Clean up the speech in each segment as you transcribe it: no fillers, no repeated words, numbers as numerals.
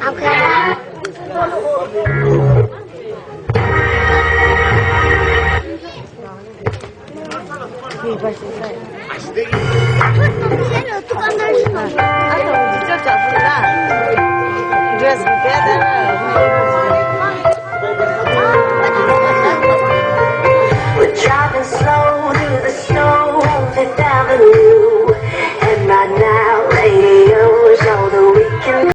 We're driving slow through the snow on Fifth Avenue, and right now radio is all that we can.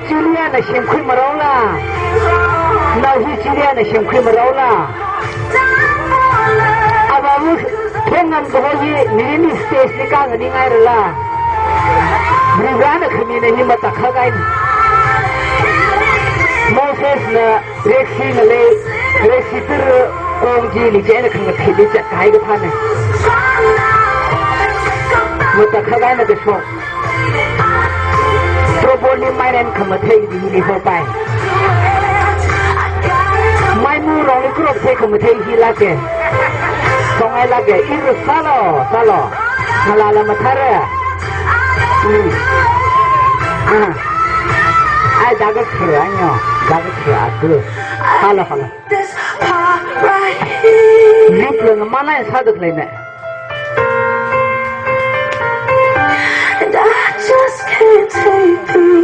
Juliana 辛苦没了啦，那是 Juliana 辛苦没了啦。阿爸我天安不可以，你 stage 干个你爱了啦。不然的肯定的你们打开干。Moses 呢，Rexy 呢嘞，Rexy 这攻击里边的看个体力在改个他呢。我打开干那个说。Probably my name come a take the uniform by. My mood only group take come a take he like it. So I like it. It's a salo. Halala matara. I dug a cranium. Dug a cranium. Hala. Little mana is hard to clean it. And I just can't take the